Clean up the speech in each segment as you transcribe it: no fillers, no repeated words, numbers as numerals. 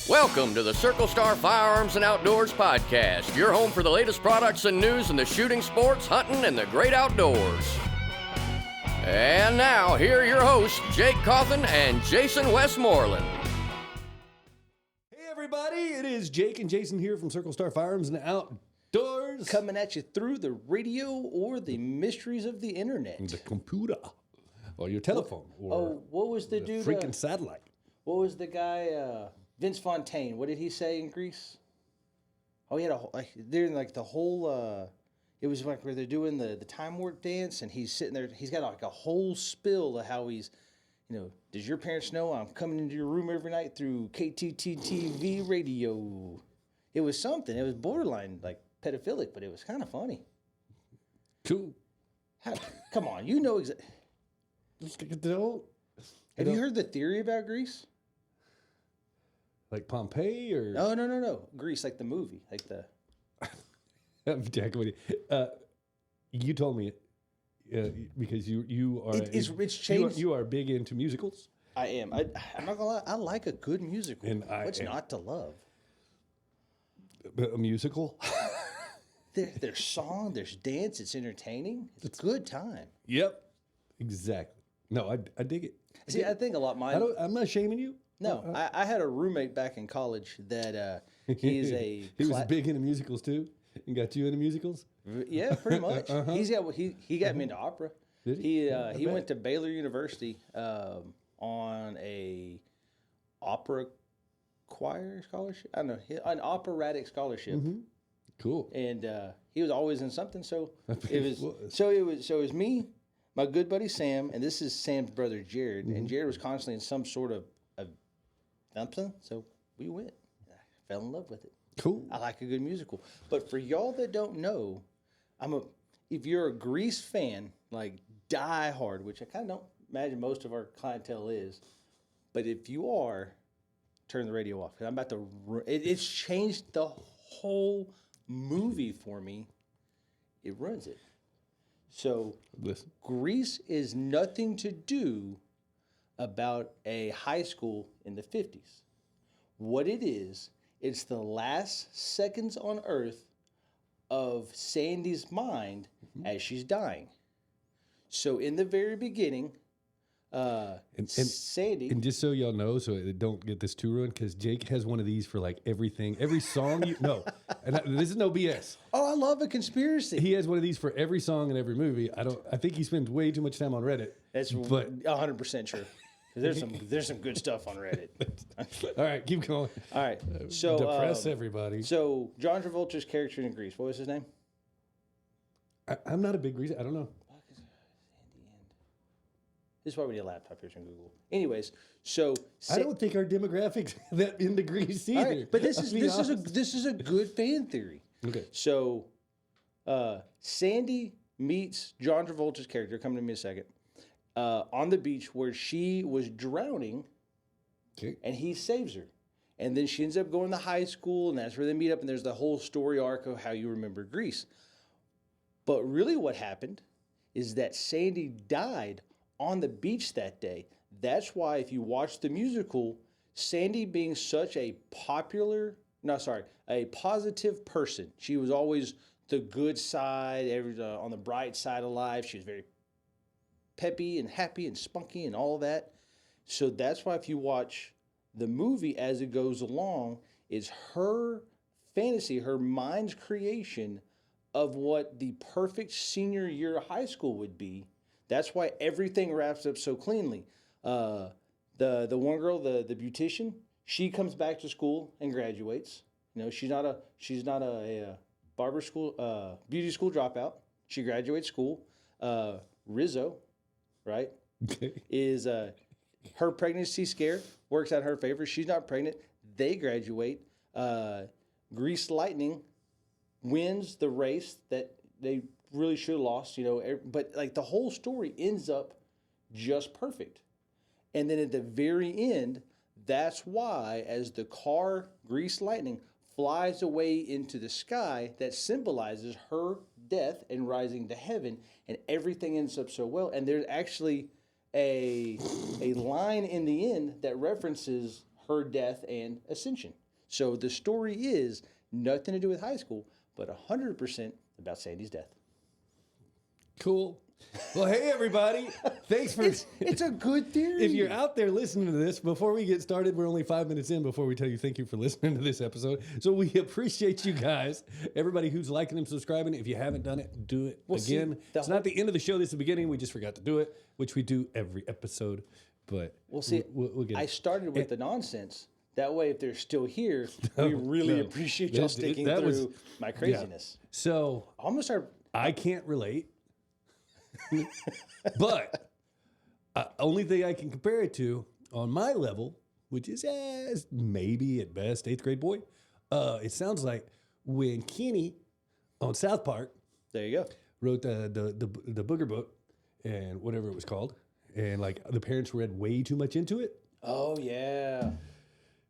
Welcome to the Circle Star Firearms and Outdoors podcast, your home for the latest products and news in the shooting sports, hunting, and the great outdoors. And now, here are your hosts, Jake Cawthon and Jason Westmoreland. Hey everybody, it is Jake and Jason here from Circle Star Firearms and Outdoors. Coming at you through the radio or the mysteries of the internet. The computer, or your telephone, or what was the dude? freaking satellite. What was the guy? Vince Fontaine. What did he say in Greece? Oh, he had during the whole. It was like where they're doing the time warp dance, and he's sitting there. He's got like a whole spill of how he's, does your parents know I'm coming into your room every night through KTTTV radio? It was something. It was borderline like pedophilic, but it was kind of funny. Cool. Come on, you know exactly. Have you heard the theory about Greece? Like Pompeii or? No. Grease, like the movie, like the. Jack, you told me because you are. It's changed. You are big into musicals. I am. I'm not gonna lie. I like a good musical. And what's not to love? A musical. There's song, there's dance. It's entertaining. It's a good time. Yep. Exactly. No, I dig it. See, I think a lot. I'm not shaming you. No, I had a roommate back in college that he's a. He was big into musicals too, and got you into musicals. Yeah, pretty much. He got me into opera. Did he went to Baylor University on a opera choir scholarship. I don't know, an operatic scholarship. Mm-hmm. Cool. And he was always in something. So it was me, my good buddy Sam, and this is Sam's brother Jared. Mm-hmm. And Jared was constantly in some sort of something. So we went. I fell in love with it. Cool. I like a good musical. But for y'all that don't know, if you're a Grease fan, like die hard, which I kind of don't imagine most of our clientele is, but if you are, turn the radio off. 'Cause I'm about to. It's changed the whole movie for me. It ruins it. So listen, Grease is nothing to do about a high school in the 50s. What it is, it's the last seconds on Earth of Sandy's mind as she's dying. So in the very beginning, Sandy... And just so y'all know, so don't get this too ruined, because Jake has one of these for like everything, every song. This is no BS. Oh, I love a conspiracy. He has one of these for every song and every movie. I think he spends way too much time on Reddit. That's 100% true. There's some good stuff on Reddit. All right, keep going. All right, so depress everybody. So John Travolta's character in Grease, what was his name? I'm not a big Grease. I don't know. This is why we need a laptop here on Google. Anyways, so I don't think our demographics that into Grease either. All right, but this is a good fan theory. Okay. So Sandy meets John Travolta's character. Come to me a second. On the beach where she was drowning, okay, and he saves her. And then she ends up going to high school, and that's where they meet up, and there's the whole story arc of how you remember Grease. But really what happened is that Sandy died on the beach that day. That's why if you watch the musical, Sandy being such a positive person, she was always the good side, on the bright side of life. She was very peppy and happy and spunky and all that. So that's why if you watch the movie as it goes along, it's her fantasy, her mind's creation of what the perfect senior year of high school would be. That's why everything wraps up so cleanly. The one girl, the beautician, she comes back to school and graduates. She's not a barber school, beauty school dropout. She graduates school. Rizzo, right? Is her pregnancy scare works out in her favor. She's not pregnant. They graduate. Grease Lightning wins the race that they really should have lost, but like the whole story ends up just perfect. And then at the very end, that's why as the car Grease Lightning flies away into the sky, that symbolizes her death and rising to heaven, and everything ends up so well. And there's actually a line in the end that references her death and ascension. So the story is nothing to do with high school, but 100% about Sandy's death. Cool. Well, hey, everybody. Thanks for... It's a good theory. If you're out there listening to this, before we get started, we're only 5 minutes in before we tell you thank you for listening to this episode. So we appreciate you guys. Everybody who's liking and subscribing. If you haven't done it, do it again. It's not the end of the show. This is the beginning. We just forgot to do it, which we do every episode. But we'll see. We'll get I it. started with the nonsense. That way, if they're still here, we really appreciate y'all sticking through my craziness. Yeah. So I'm going to start... I can't relate. But only thing I can compare it to on my level, which is maybe at best 8th grade boy, it sounds like when Kenny on South Park, there you go, wrote the Booger book and whatever it was called, and like the parents read way too much into it. Oh yeah,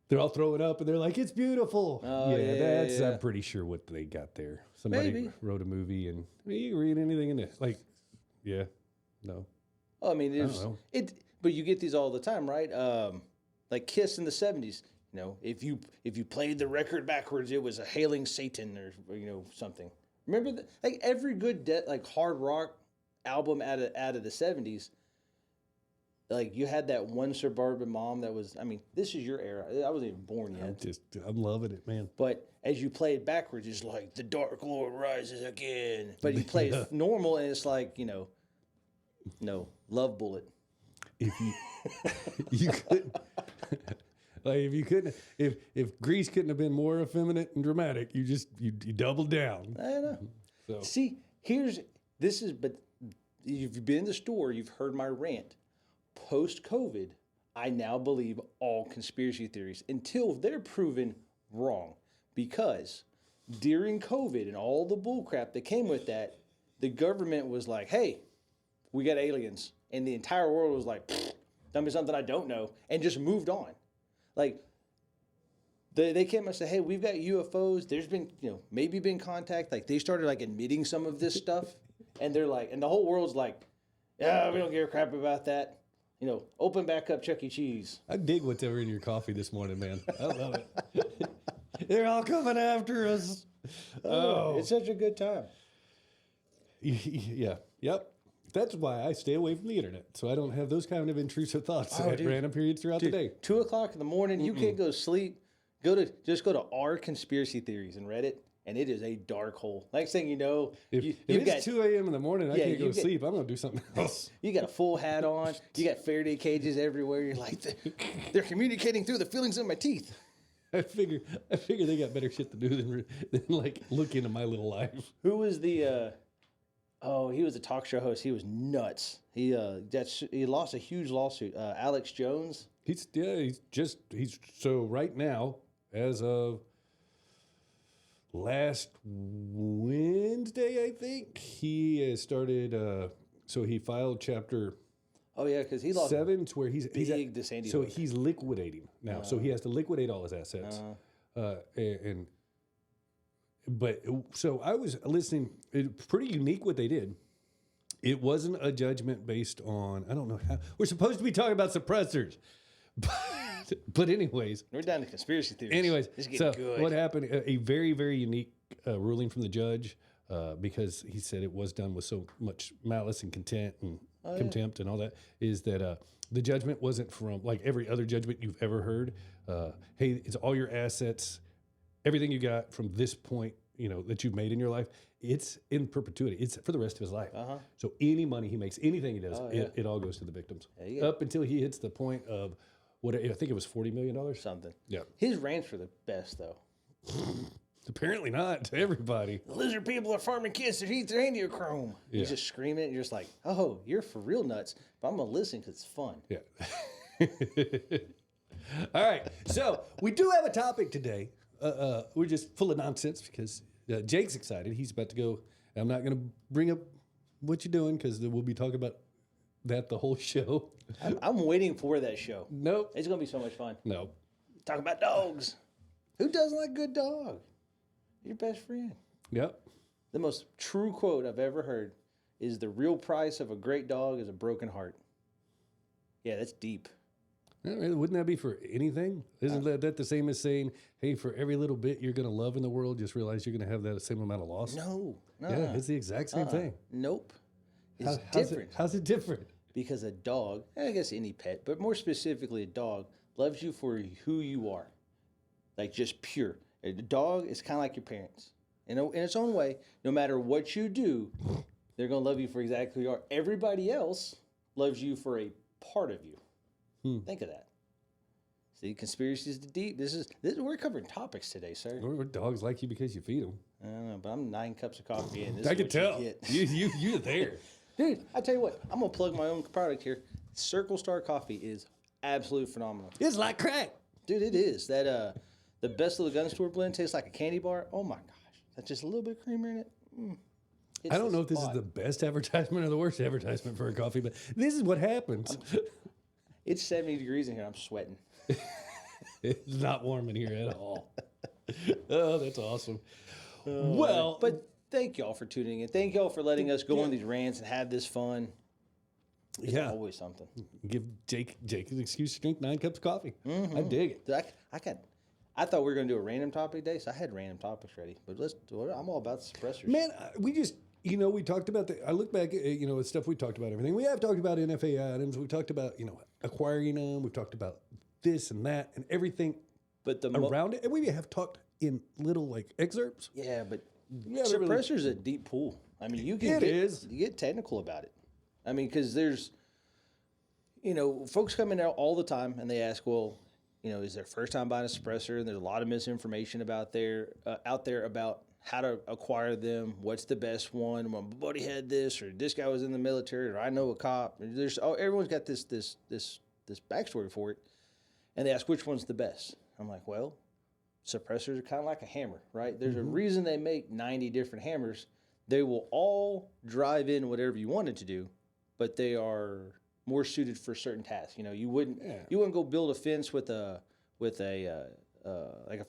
they're all throwing up and they're like, "It's beautiful." Oh, yeah. I'm pretty sure what they got there. Somebody Maybe. wrote a movie, and I mean, you can read anything in it, like. Yeah, no. Oh, I mean, but you get these all the time, right? Like Kiss in the 70s. You know, if you played the record backwards, it was a hailing Satan or something. Remember that? Like every good like hard rock album out of the 70s. Like you had that one suburban mom that was. I mean, this is your era. I wasn't even born yet. I'm loving it, man. But as you play it backwards, it's like the Dark Lord rises again. But you play it normal, and it's like no, Love Bullet. If you couldn't, like if Grease couldn't have been more effeminate and dramatic, you doubled down. I know. So. See, but if you've been in the store, you've heard my rant. Post-COVID, I now believe all conspiracy theories until they're proven wrong. Because during COVID and all the bullcrap that came with that, the government was like, hey, we got aliens. And the entire world was like, tell me something I don't know, and just moved on. Like, they came and said, hey, we've got UFOs. There's been, maybe been contact. Like, they started, like, admitting some of this stuff. And they're like, and the whole world's like, yeah, we don't give a crap about that. Open back up Chuck E. Cheese. I dig whatever in your coffee this morning, man. I love it. They're all coming after us. Oh, it's such a good time. Yeah. Yep. That's why I stay away from the internet, so I don't have those kind of intrusive thoughts at random periods throughout the day. 2:00 in the morning, you can't go to sleep. Just go to our conspiracy theories and Reddit, and it is a dark hole. Next thing you know, if it's 2 a.m. in the morning, I can't go to sleep. I'm gonna do something else. You got a full hat on. You got Faraday cages everywhere. You're like, they're communicating through the feelings in my teeth. I figure they got better shit to do than like look into my little life. Who was the? He was a talk show host. He was nuts. He lost a huge lawsuit. Alex Jones. He's so right now, as of last Wednesday, I think he has started. So he filed chapter. Oh yeah, because he lost 7 to where he's to Sandy. So he's liquidating now. So he has to liquidate all his assets, So I was listening. It's pretty unique what they did. It wasn't a judgment based on, I don't know how. We're supposed to be talking about suppressors. But anyways. We're down to conspiracy theories. Anyways, so good. what happened, a very, very unique ruling from the judge because he said it was done with so much malice and contempt and all that, is that the judgment wasn't from, like every other judgment you've ever heard, hey, it's all your assets, everything you got from this point, that you've made in your life, it's in perpetuity. It's for the rest of his life. So any money he makes, anything he does, it all goes to the victims. Up until he hits the point of, I think it was $40 million. Something. Yeah. His rants were the best, though. Apparently not to everybody. The lizard people are farming kids to eat their angiochrome. Yeah. He's just screaming, and you're just like, oh, you're for real nuts, but I'm going to listen because it's fun. Yeah. All right. So we do have a topic today. We're just full of nonsense because Jake's excited. He's about to go. I'm not going to bring up what you're doing because we'll be talking about that the whole show. I'm waiting for that show. Nope. It's going to be so much fun. No. Talk about dogs. Who doesn't like a good dog? Your best friend. Yep. The most true quote I've ever heard is the real price of a great dog is a broken heart. Yeah, that's deep. Wouldn't that be for anything? Isn't that the same as saying, hey, for every little bit you're going to love in the world, just realize you're going to have that same amount of loss? No. Yeah, it's the exact same thing. Nope. It's How's different. How's it different? Because a dog, I guess any pet, but more specifically a dog, loves you for who you are. Like just pure. A dog is kind of like your parents. In its own way, no matter what you do, they're going to love you for exactly who you are. Everybody else loves you for a part of you. Think of that. See, conspiracies to deep. We're covering topics today, sir. Or dogs like you because you feed them. I don't know, but I'm 9 cups of coffee in. I can tell. You're there. Dude, I tell you what, I'm going to plug my own product here. Circle Star coffee is absolutely phenomenal. It's like crack. Dude, it is. That the Best of the Gun Store blend tastes like a candy bar. Oh my gosh. That's just a little bit of creamer in it. I don't know if this is the best advertisement or the worst advertisement for a coffee, but this is what happens. It's 70 degrees in here. I'm sweating. It's not warm in here at all. Oh, that's awesome. But thank y'all for tuning in. Thank y'all for letting us go on these rants and have this fun. It's always something. Give Jake an excuse to drink 9 cups of coffee. I dig it. Dude, I thought we were going to do a random topic day, so I had random topics ready. But I'm all about the suppressors. Man, we just, we talked about I look back at, stuff we talked about, everything. We have talked about NFA items. We talked about, acquiring them. We've talked about this and that and everything around it. And we have talked in little, excerpts. Yeah, but suppressor's a deep pool. I mean, you get technical about it. I mean, because there's, folks come in there all the time and they ask, well, is their first time buying a suppressor? And there's a lot of misinformation out there about how to acquire them. What's the best one? My buddy had this, or this guy was in the military, or I know a cop. Everyone's got this backstory for it, and they ask which one's the best. I'm like, well, suppressors are kind of like a hammer, right? There's a reason they make 90 different hammers. They will all drive in whatever you want it to do, but they are more suited for certain tasks. You wouldn't go build a fence with a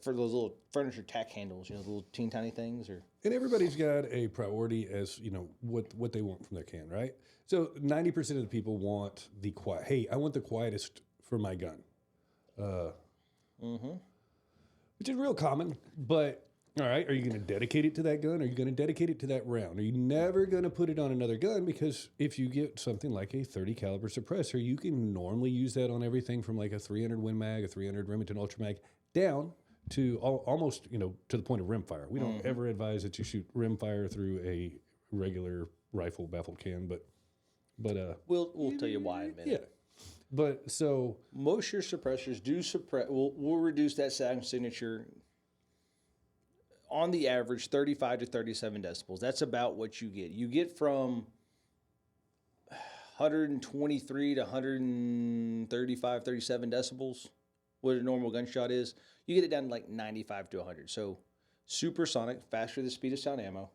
for those little furniture tack handles, the little teeny tiny things. And everybody's got a priority as what they want from their can, right? So 90% of the people want the quiet. Hey, I want the quietest for my gun, which is real common. But all right, are you going to dedicate it to that gun? Are you going to dedicate it to that round? Are you never going to put it on another gun? Because if you get something like a 30 caliber suppressor, you can normally use that on everything from like a 300 Win Mag, a 300 Remington Ultra Mag, down to almost, to the point of rimfire. We don't ever advise that you shoot rimfire through a regular rifle baffled can, but we'll tell you why in a minute. Yeah. But so most of your suppressors do suppress. We'll reduce that sound signature on the average 35 to 37 decibels. That's about what you get. You get from 123 to 135, 37 decibels, what a normal gunshot is. You get it down to like 95 to 100. So supersonic, faster than the speed of sound ammo.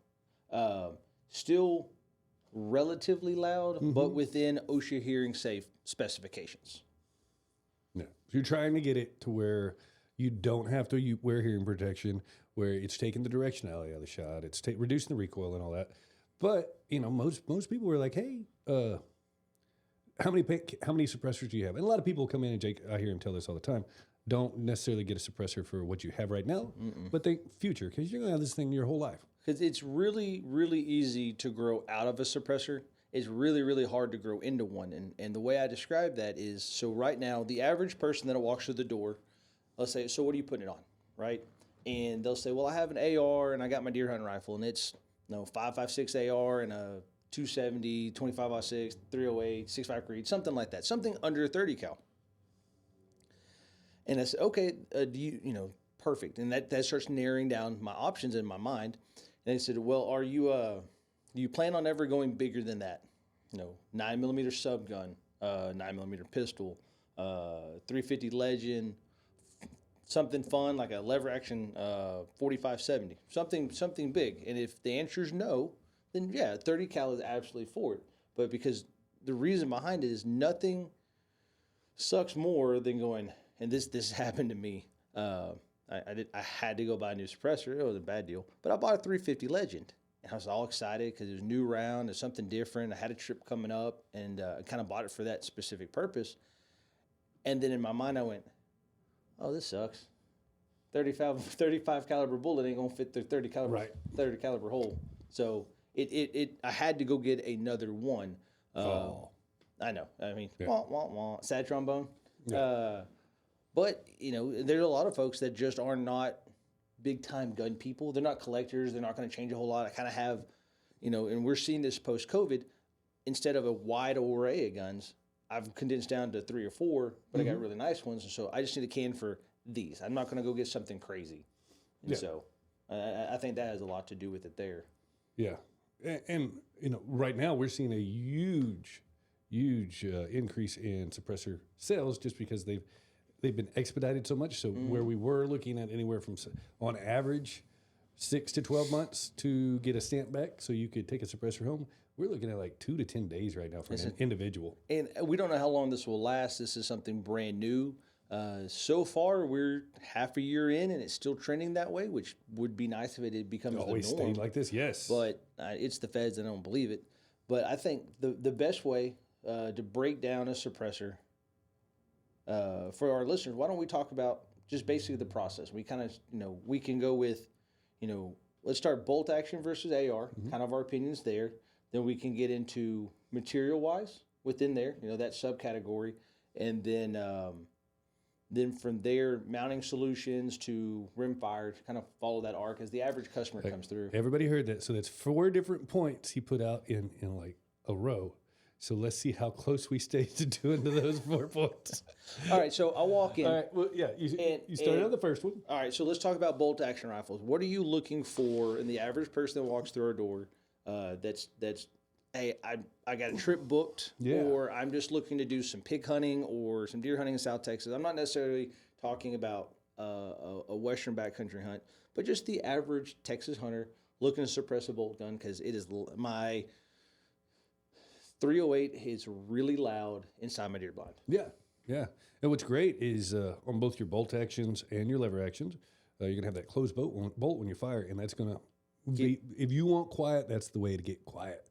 Still relatively loud, but within OSHA hearing safe specifications. Yeah. So you're trying to get it to where you don't have to wear hearing protection, where it's taking the directionality of the shot, it's reducing the recoil and all that. But most people were like, "Hey, how many suppressors do you have?" And a lot of people come in, and Jake, I hear him tell this all the time. Don't necessarily get a suppressor for what you have right now, but think future, because you're going to have this thing your whole life. Because it's really, really easy to grow out of a suppressor. It's really, really hard to grow into one. And the way I describe that is, so right now, the average person that walks through the door, let's say, so what are you putting it on, right? And they'll say, well, I have an AR and I got my deer hunting rifle, and it's 5.56 AR and a 270, 25-06, 308, 6.5 Creed, something like that, something under 30 cal. And I said, okay, do you, perfect. And that starts narrowing down my options in my mind. And they said, well, do you plan on ever going bigger than that? 9mm sub gun, 9mm pistol, 350 Legend, something fun like a lever action 45-70, something big. And if the answer is no, then yeah, 30 cal is absolutely for it. But because the reason behind it is nothing sucks more than going, and this happened to me. I had to go buy a new suppressor. It was a bad deal, but I bought a 350 Legend, and I was all excited because it was new round, it's something different. I had a trip coming up, and I kind of bought it for that specific purpose. And then in my mind, I went, oh, this sucks. 35 caliber bullet ain't gonna fit the 30 caliber hole. So I had to go get another one. I know. I mean, wah, wah, wah, sad trombone. Yeah. But there's a lot of folks that just are not big time gun people. They're not collectors. They're not going to change a whole lot. I kind of have, and we're seeing this post COVID. Instead of a wide array of guns, I've condensed down to 3 or 4, but I got really nice ones. And so I just need a can for these. I'm not going to go get something crazy. And so I think that has a lot to do with it there. Yeah. And right now we're seeing a huge increase in suppressor sales just because they've been expedited so much. So where we were looking at anywhere from, on average, 6 to 12 months to get a stamp back so you could take a suppressor home, we're looking at like 2 to 10 days right now for an individual. And we don't know how long this will last. This is something brand new. So far, we're half a year in, and it's still trending that way, which would be nice if it becomes always the norm. Stay like this, yes. But it's the feds, and I don't believe it. But I think the best way to break down a suppressor for our listeners, why don't we talk about just basically the process? We kind of, we can go with, let's start bolt action versus AR, kind of our opinions there. Then we can get into material-wise within there, that subcategory, and then from there, mounting solutions to rimfire, to kind of follow that arc as the average customer comes through. Everybody heard that. So that's 4 different points he put out in like a row. So let's see how close we stay to doing to those 4 points. All right, so I'll walk in. All right, well, yeah, you started on the first one. All right, so let's talk about bolt action rifles. What are you looking for in the average person that walks through our door that's hey, I got a trip booked, or I'm just looking to do some pig hunting or some deer hunting in South Texas. I'm not necessarily talking about a western backcountry hunt, but just the average Texas hunter looking to suppress a bolt gun because it is my 308 is really loud inside my deer blind. Yeah. And what's great is on both your bolt actions and your lever actions, you're going to have that closed bolt when you fire, and that's going to if you want quiet, that's the way to get quiet.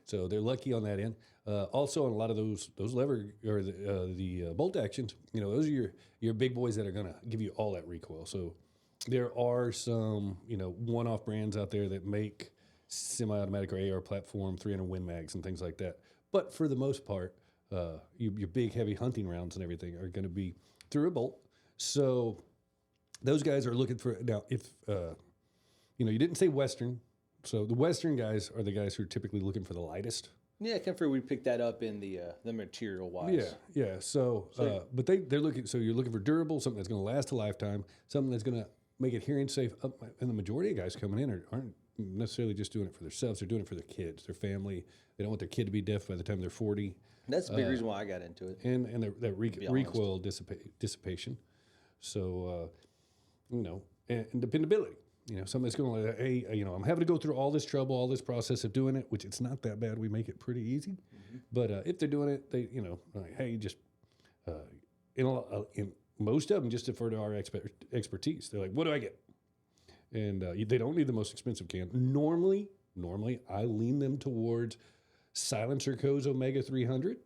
So they're lucky on that end. Also, on a lot of those lever or the bolt actions, those are your big boys that are going to give you all that recoil. So there are some one-off brands out there that make semi-automatic or AR platform 300 Win Mags and things like that. But for the most part, your big heavy hunting rounds and everything are going to be through a bolt. So those guys are looking for now if. You didn't say Western. So the Western guys are the guys who are typically looking for the lightest. Yeah, I can figure we picked that up in the material wise. Yeah. So but they're looking. So you're looking for durable, something that's going to last a lifetime, something that's going to make it hearing safe. And the majority of guys coming in aren't necessarily just doing it for themselves. They're doing it for their kids, their family. They don't want their kid to be deaf by the time they're 40. That's the big reason why I got into it. And that recoil dissipation. So and dependability. Something that's going to, hey, I'm having to go through all this trouble, all this process of doing it, which it's not that bad. We make it pretty easy. But if they're doing it, they, like, hey, just, in most of them just defer to our expertise. They're like, what do I get? And they don't need the most expensive can. Normally, I lean them towards Silencer Co's Omega 300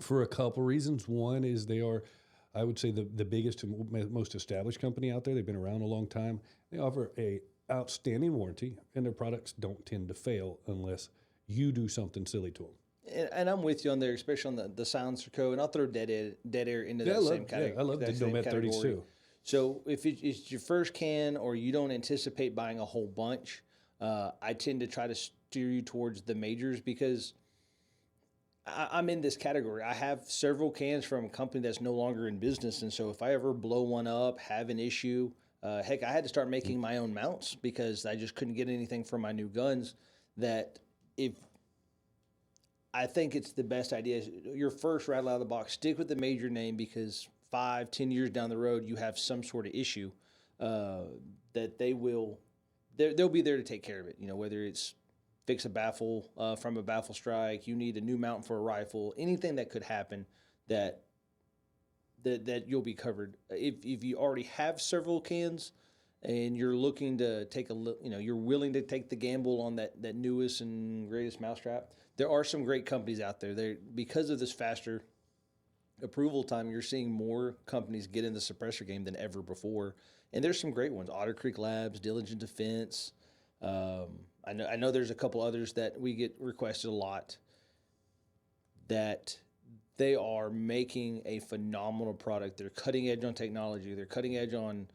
for a couple reasons. One is they are, I would say, the biggest and most established company out there. They've been around a long time. They offer a outstanding warranty, and their products don't tend to fail unless you do something silly to them. And I'm with you on there, especially on the Silencer Co. And I'll throw Dead Air into that same category. I love the Nomad 30s too. So if it's your first can or you don't anticipate buying a whole bunch, I tend to try to steer you towards the majors because I'm in this category. I have several cans from a company that's no longer in business. And so if I ever blow one up, have an issue, heck, I had to start making my own mounts because I just couldn't get anything for my new guns. I think it's the best idea. Your first rattle out of the box, stick with the major name because 5-10 years down the road, you have some sort of issue that they'll be there to take care of it. Whether it's fix a baffle from a baffle strike, you need a new mount for a rifle, anything that could happen that you'll be covered. If you already have several cans and you're looking to take you're willing to take the gamble on that newest and greatest mousetrap, there are some great companies out there. Because of this faster approval time, you're seeing more companies get in the suppressor game than ever before. And there's some great ones: Otter Creek Labs, Diligent Defense. I know there's a couple others that we get requested a lot. That they are making a phenomenal product. They're cutting edge on technology. They're cutting edge on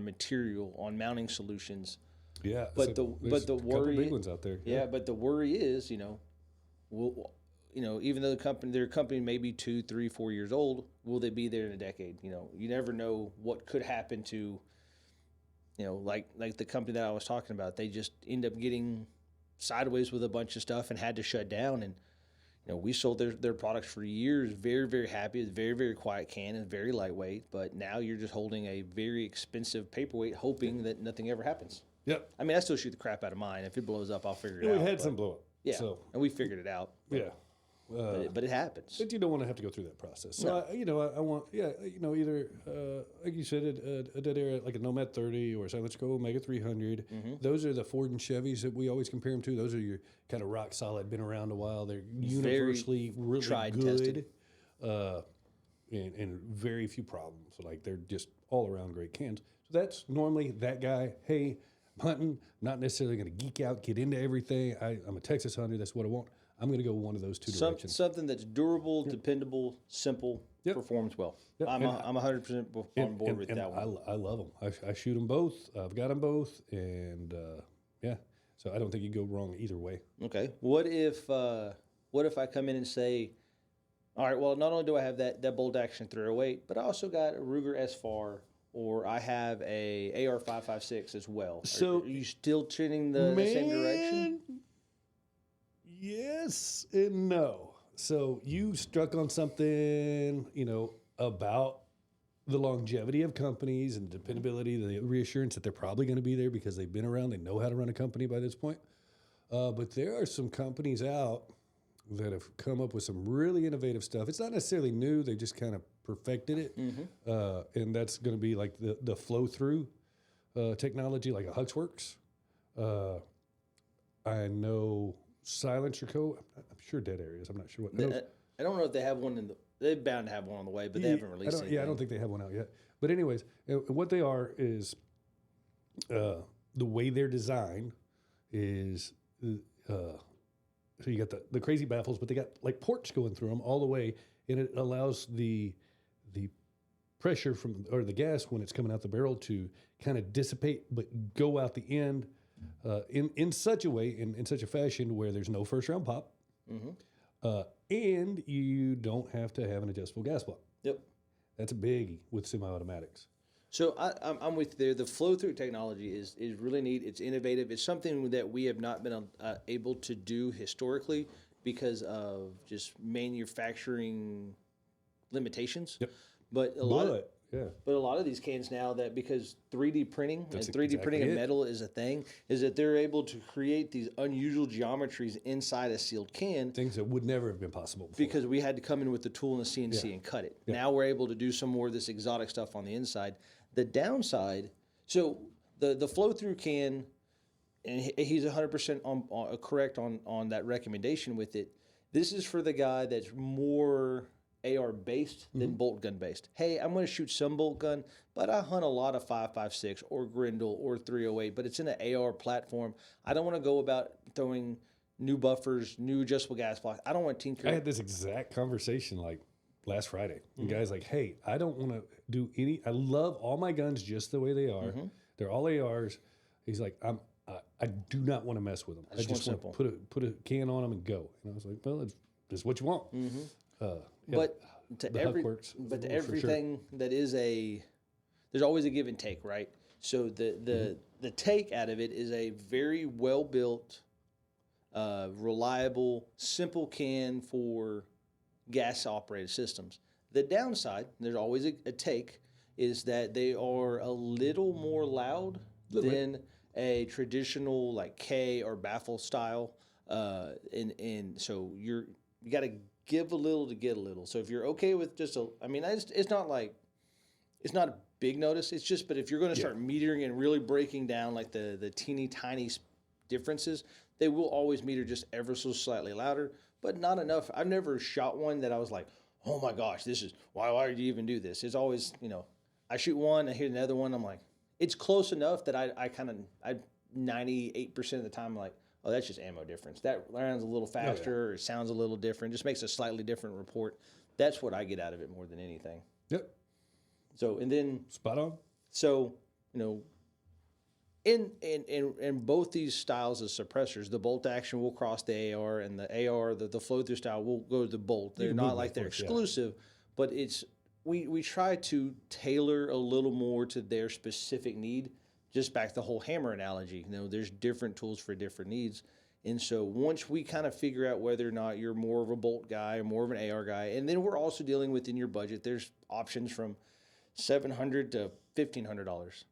material, on mounting solutions. Yeah, But so the there's a worry, couple big ones out there. yeah. But the worry is, even though their company may be 2, 3, 4 years old, will they be there in a decade? You never know what could happen to, like the company that I was talking about. They just end up getting sideways with a bunch of stuff and had to shut down. And we sold their products for years, very, very happy. It's very, very quiet can, it's very lightweight. But now you're just holding a very expensive paperweight, hoping that nothing ever happens. Yep. I mean, I still shoot the crap out of mine. If it blows up, I'll figure it We out. had some blow up. Yeah, So, and we figured it out. yeah. But it happens. But you don't want to have to go through that process. So, I want, either, like you said, a dead air, like a Nomad 30 or a Silencer Omega 300. Those are the Ford and Chevys that we always compare them to. Those are your kind of rock solid, been around a while. They're universally really tried, good. And very few problems. So, like, they're just all around great cans. So that's normally that guy. Hey, I'm hunting, not necessarily going to geek out, get into everything. I'm a Texas hunter. That's what I want. I'm going to go one of those two directions. Something that's durable, dependable, simple, performs well. Yep. I'm 100% on board with that one. I love them. I shoot them both. I've got them both, and so I don't think you go wrong either way. Okay. What if I come in and say, all right, well, not only do I have that bolt action 308, but I also got a Ruger S-FAR, or I have a AR-556 as well. So are you still trending the same direction? Yes and no. So you struck on something, about the longevity of companies and the dependability, the reassurance that they're probably going to be there because they've been around, they know how to run a company by this point. But there are some companies out that have come up with some really innovative stuff. It's not necessarily new; they just kind of perfected it, and that's going to be like the flow through technology, like a Huxworks. I know. Silencer Co. I'm sure Dead Areas. I'm not sure what. I don't know if they have one they're bound to have one on the way, but they haven't released it. Yeah, I don't think they have one out yet. But anyways, what they are is the way they're designed is so you got the crazy baffles, but they got like ports going through them all the way, and it allows the pressure or the gas when it's coming out the barrel to kind of dissipate, but go out the end. In such a way, in such a fashion where there's no first round pop, and you don't have to have an adjustable gas block. Yep, that's a biggie with semi-automatics. So I'm with you there. The flow through technology is really neat. It's innovative. It's something that we have not been able to do historically because of just manufacturing limitations. Yep, but a lot of these cans now, that because 3D printing and 3D printing of metal is a thing, is that they're able to create these unusual geometries inside a sealed can. Things that would never have been possible before. Because we had to come in with the tool and the CNC and cut it. Yeah. Now we're able to do some more of this exotic stuff on the inside. The downside, so the flow-through can, and he's 100% correct on that recommendation with it. This is for the guy that's more AR based than bolt gun based. Hey, I'm going to shoot some bolt gun, but I hunt a lot of 5.56 or Grendel or 308, but it's in an AR platform. I don't want to go about throwing new buffers, new adjustable gas blocks. I don't want to tinker. I had this exact conversation like last Friday. The guy's like, hey, I don't want to do any. I love all my guns just the way they are. They're all ARs. He's like, I do not want to mess with them. I just want to put a can on them and go. And I was like, well, it's what you want. But to everything that is there's always a give and take, right? So the take out of it is a very well built, reliable, simple can for gas operated systems. The downside, there's always a take, is that they are a little more loud than a traditional like K or baffle style, and so you got to give a little to get a little. So if you're okay with just it's not a big notice. It's just, but if you're going to start metering and really breaking down like the teeny tiny differences, they will always meter just ever so slightly louder, but not enough. I've never shot one that I was like, oh my gosh, this is why did you even do this? It's always, I shoot one, I hit another one. I'm like, it's close enough that I 98% of the time I'm like, oh, that's just ammo difference. That round's a little faster, or it sounds a little different. Just makes a slightly different report. That's what I get out of it more than anything. Yep. So, and then spot on. So, in both these styles of suppressors, the bolt action will cross the AR, and the AR, the flow through style, will go to the bolt. They're not like they're exclusive, but it's we try to tailor a little more to their specific need. Just back to the whole hammer analogy, there's different tools for different needs. And so once we kind of figure out whether or not you're more of a bolt guy or more of an AR guy, and then we're also dealing within your budget, there's options from $700 to $1,500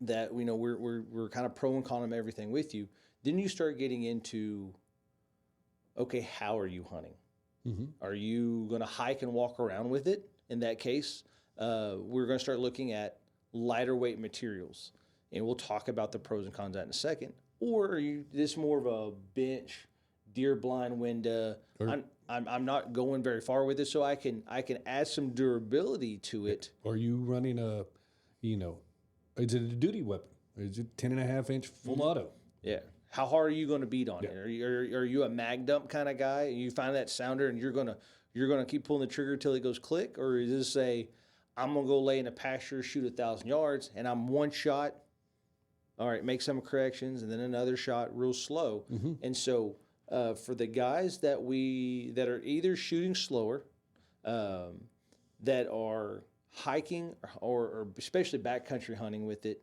that we're kind of pro and con them everything with you. Then you start getting into, okay, how are you hunting? Mm-hmm. Are you going to hike and walk around with it? In that case, we're going to start looking at lighter weight materials, and we'll talk about the pros and cons of that in a second. Or are you this more of a bench, deer blind window? I'm not going very far with it, so I can add some durability to it. Are you running is it a duty weapon? Is it 10.5-inch full auto? Yeah. How hard are you going to beat on it? Are you a mag dump kind of guy? You find that sounder and you're gonna keep pulling the trigger till it goes click, or is this I'm gonna go lay in a pasture, shoot 1,000 yards, and I'm one shot. All right, make some corrections, and then another shot, real slow. Mm-hmm. And so, for the guys that are either shooting slower, that are hiking or especially backcountry hunting with it,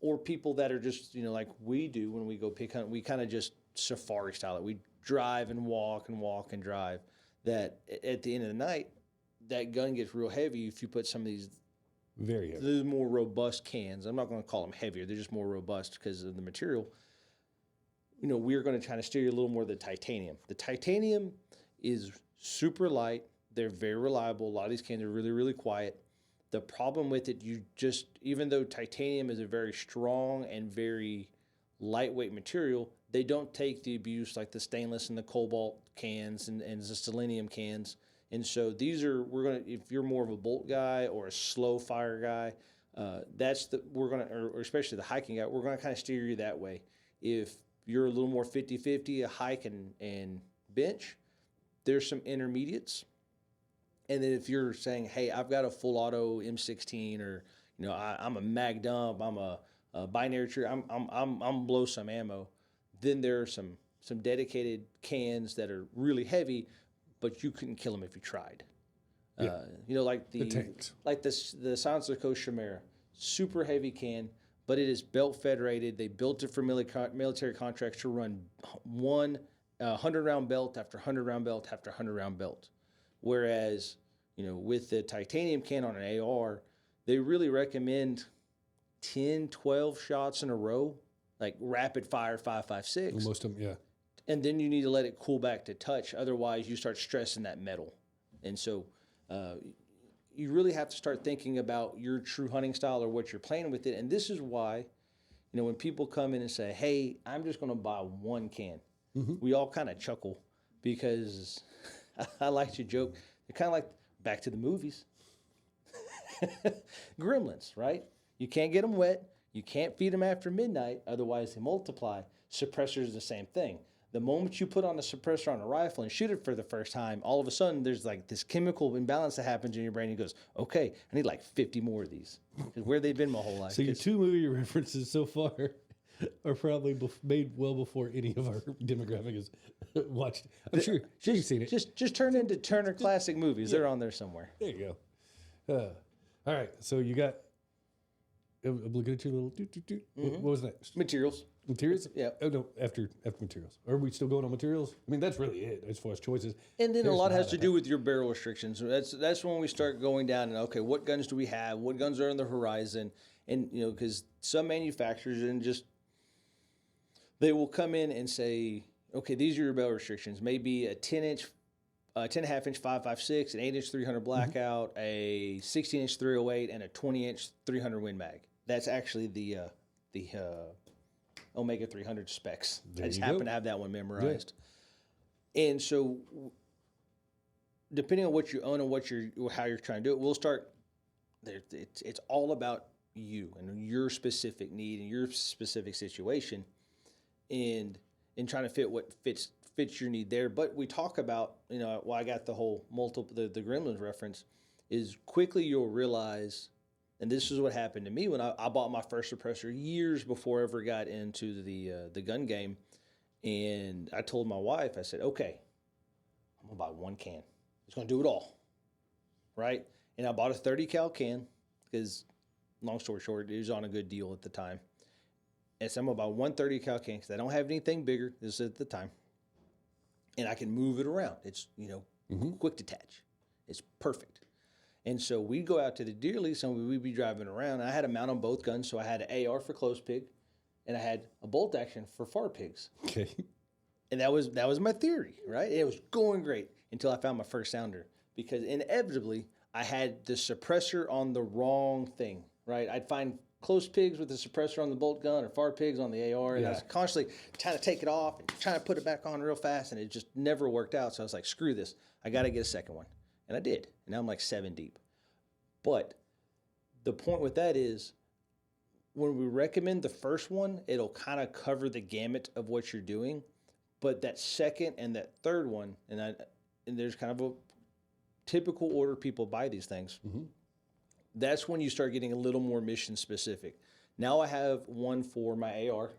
or people that are just like we do when we go pig hunt, we kind of just safari style it. We drive and walk and drive. That at the end of the night, that gun gets real heavy if you put some of these very heavy, these more robust cans. I'm not going to call them heavier; they're just more robust because of the material. We're going to try to steer you a little more to the titanium. The titanium is super light. They're very reliable. A lot of these cans are really, really quiet. The problem with it, even though titanium is a very strong and very lightweight material, they don't take the abuse like the stainless and the cobalt cans and the selenium cans. And so if you're more of a bolt guy or a slow fire guy, or especially the hiking guy, we're going to kind of steer you that way. If you're a little more 50-50, a hike and bench, there's some intermediates. And then if you're saying, hey, I've got a full auto M16, or I'm a mag dump, I'm a binary trigger, I'm blow some ammo, then there are some dedicated cans that are really heavy, but you couldn't kill them if you tried. Yeah. Like the Silencer Coast Chimera, super heavy can, but it is belt federated. They built it for military contracts to run 100-round belt after 100-round belt after 100-round belt. Whereas, with the titanium can on an AR, they really recommend 10, 12 shots in a row, like rapid fire 5.56. Most of them, yeah. And then you need to let it cool back to touch. Otherwise, you start stressing that metal. And so you really have to start thinking about your true hunting style or what you're playing with it. And this is why, when people come in and say, hey, I'm just going to buy one can, we all kind of chuckle because I like to joke. They're kind of like back to the movies. Gremlins, right? You can't get them wet. You can't feed them after midnight. Otherwise, they multiply. Suppressor is the same thing. The moment you put on a suppressor on a rifle and shoot it for the first time, all of a sudden there's like this chemical imbalance that happens in your brain. It goes, okay, I need like 50 more of these. Because where they've been my whole life. So your two movie references so far are probably made well before any of our demographic has watched. I'm sure you've seen it. Just turn into Turner Classic Movies. Yeah. They're on there somewhere. There you go. All right, so you got. I'm looking at your little. What was next? Materials. Materials? Yeah. Oh no, after materials. Are we still going on materials? I mean, that's really it as far as choices. And then a lot has to do with your barrel restrictions. That's when we start going down and okay, what guns do we have? What guns are on the horizon? And because some manufacturers they will come in and say, okay, these are your barrel restrictions. Maybe a 10-inch, 10.5-inch 5.56, an 8-inch 300 blackout, a 16-inch 308, and a 20-inch 300 Win Mag. That's actually the Omega 300 specs. I just happen to have that one memorized. Yeah. And so depending on what you own and how you're trying to do it, we'll start there. It's all about you and your specific need and your specific situation, and trying to fit what fits your need there. But we talk about, I got the whole the Gremlins reference, is quickly you'll realize, and this is what happened to me when I bought my first suppressor years before I ever got into the gun game, and I told my wife, I said, okay, I'm gonna buy one can. It's gonna do it all, right? And I bought a 30 cal can because, long story short, it was on a good deal at the time. And so I'm gonna buy one 30 cal can because I don't have anything bigger. This is at the time, and I can move it around. It's quick detach. It's perfect. And so we'd go out to the deer lease and we'd be driving around. And I had a mount on both guns, so I had an AR for close pig, and I had a bolt action for far pigs. Okay. And that was my theory, right? It was going great until I found my first sounder, because inevitably I had the suppressor on the wrong thing, right? I'd find close pigs with the suppressor on the bolt gun or far pigs on the AR, and I was constantly trying to take it off and trying to put it back on real fast, and it just never worked out. So I was like, screw this. I got to get a second one. And I did. And now I'm like 7 deep. But the point with that is, when we recommend the first one, it'll kind of cover the gamut of what you're doing. But that second and that third one, and there's kind of a typical order people buy these things. Mm-hmm. That's when you start getting a little more mission specific. Now I have one for my AR,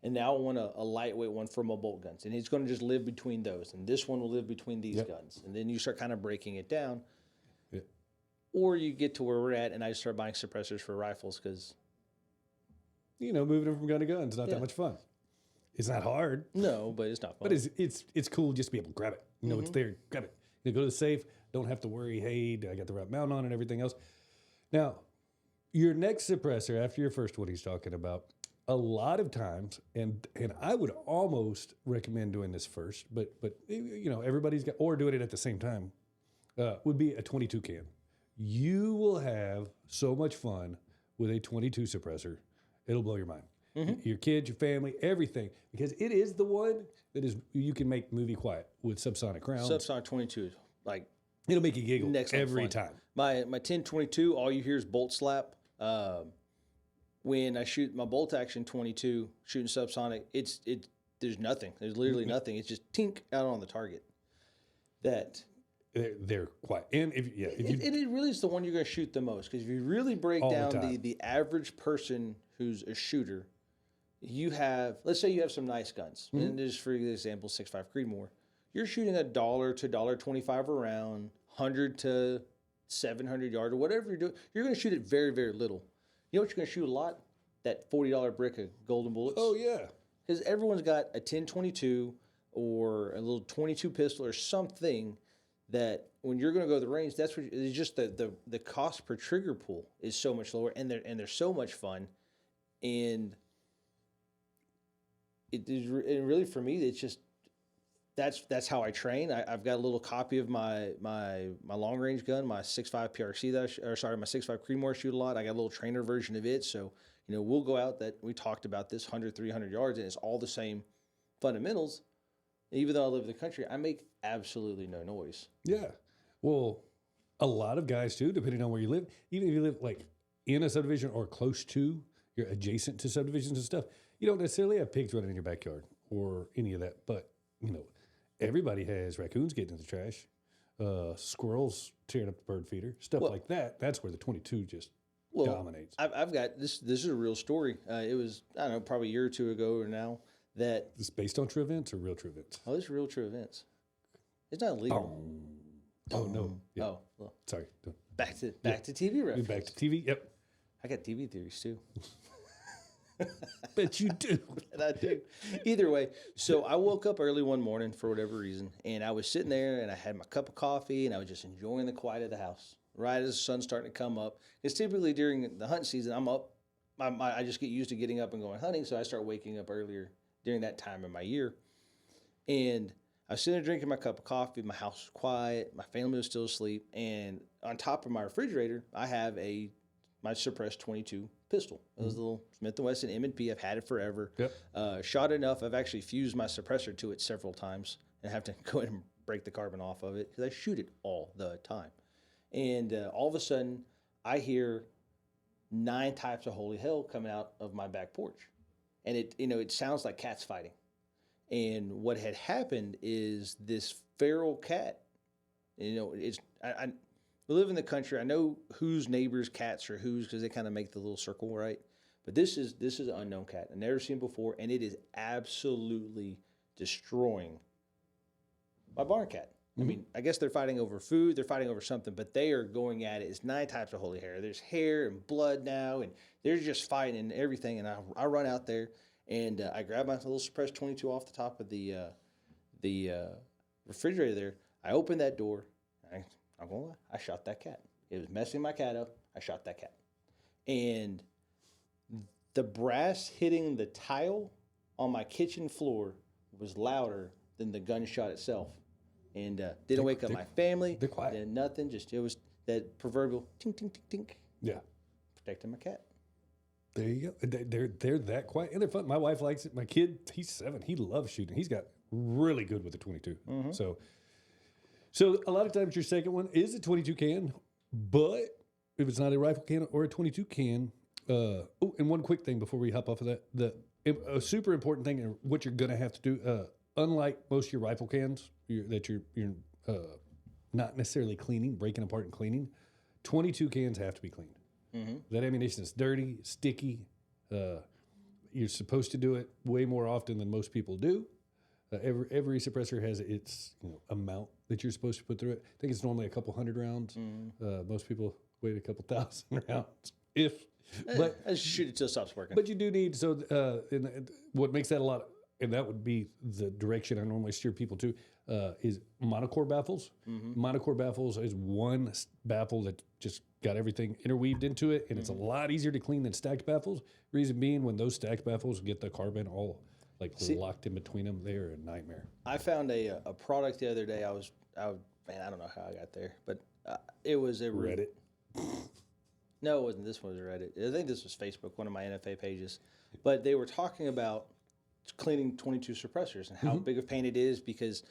and now I want a lightweight one for my bolt guns. And it's going to just live between those. And this one will live between these guns. And then you start kind of breaking it down. Yep. Or you get to where we're at, and I start buying suppressors for rifles because, moving them from gun to gun is not that much fun. It's not hard. No, but it's not fun. But it's cool just to be able to grab it. It's there, grab it. Go to the safe. Don't have to worry, hey, I got the right mount on and everything else. Now, your next suppressor, after your first one he's talking about, a lot of times, and I would almost recommend doing this first, but everybody's got, or doing it at the same time, would be a 22 can. You will have so much fun with a 22 suppressor. It'll blow your mind. Mm-hmm. Your kids, your family, everything, because it is the one that is, you can make movie quiet with subsonic rounds. Subsonic 22, like, it'll make you giggle every time. My 1022, all you hear is bolt slap. When I shoot my bolt action 22, shooting subsonic, there's nothing. There's literally nothing. It's just tink out on the target. That they're quiet, and it really is the one you're going to shoot the most, because if you really break down the average person who's a shooter, let's say you have some nice guns, and just for example, 6.5 Creedmoor, you're shooting $1 to $1.25 a round, 100 to 700 yards, or whatever you're doing. You're going to shoot it very, very little. You know what you're going to shoot a lot? That $40 brick of golden bullets. Oh, yeah. Because everyone's got a 10-22 or a little 22 pistol or something that when you're going to go to the range, that's what it's just the cost per trigger pull is so much lower, and they're so much fun. And it really, for me, it's just that's how I train. I've got a little copy of my long range gun, my 6.5 PRC my 6.5 Creedmoor shoot a lot. I got a little trainer version of it. So, we'll go out, that we talked about this 100, 300 yards, and it's all the same fundamentals. Even though I live in the country, I make absolutely no noise. Yeah. Well, a lot of guys too, depending on where you live, even if you live like in a subdivision or close to, you're adjacent to subdivisions and stuff, you don't necessarily have pigs running in your backyard or any of that. But, everybody has raccoons getting in the trash, squirrels tearing up the bird feeder, stuff like that. That's where the 22 just dominates. I've got this. This is a real story. It was, I don't know, probably a year or two ago or now. That is based on true events or real true events? Oh, it's real true events. It's not illegal. Oh no. Yeah. Oh, well. Sorry. Back to TV reference. Back to TV. Yep. I got TV theories too. Bet you do. And I do. Either way, so I woke up early one morning for whatever reason, and I was sitting there, and I had my cup of coffee, and I was just enjoying the quiet of the house. Right as the sun's starting to come up, because typically during the hunting season, I'm up. I just get used to getting up and going hunting, so I start waking up earlier during that time of my year. And I was sitting there drinking my cup of coffee. My house was quiet. My family was still asleep. And on top of my refrigerator, I have my suppressed 22 pistol. It was a little Smith & Wesson M&P. I've had it forever. Yep. Shot enough. I've actually fused my suppressor to it several times and have to go ahead and break the carbon off of it because I shoot it all the time. And all of a sudden, I hear 9 types of holy hell coming out of my back porch. And it sounds like cats fighting. And what had happened is this feral cat, we live in the country. I know whose neighbors' cats are whose because they kind of make the little circle, right? But this is an unknown cat. I've never seen it before, and it is absolutely destroying my barn cat. I mean, I guess they're fighting over food, they're fighting over something, but they are going at it. It's 9 types of holy hair. There's hair and blood now, and they're just fighting and everything. And I run out there, and I grab my little Suppressor 22 off the top of the refrigerator there. I open that door. I'm going to lie, I shot that cat. It was messing my cat up. I shot that cat. And the brass hitting the tile on my kitchen floor was louder than the gunshot itself. And didn't wake up my family. They're quiet. Did nothing. Just it was that proverbial tink, tink, tink, tink. Yeah. Protecting my cat. There you go. They're that quiet. And they're fun. My wife likes it. My kid, he's 7. He loves shooting. He's got really good with the 22. Mm-hmm. So a lot of times your second one is a 22 can, but if it's not a rifle can or a 22 can, and one quick thing before we hop off of that, a super important thing, and what you're going to have to do, unlike most of your rifle cans that you're not necessarily cleaning, breaking apart and cleaning, 22 cans have to be cleaned. Mm-hmm. That ammunition is dirty, sticky. You're supposed to do it way more often than most people do. Every suppressor has its amount that you're supposed to put through it. I think it's normally a couple hundred rounds. Mm-hmm. Most people wait a couple thousand rounds. But I just shoot it till it stops working. But you do need what makes that a lot, and that would be the direction I normally steer people to, is monocore baffles. Mm-hmm. Monocore baffles is one baffle that just got everything interweaved into it, and it's a lot easier to clean than stacked baffles. Reason being, when those stacked baffles get the carbon all locked in between them, they're a nightmare. I found a product the other day. I don't know how I got there, but it was a Reddit. No, it wasn't. This one was Reddit. I think this was Facebook, one of my NFA pages. But they were talking about cleaning 22 suppressors and how big of pain it is because,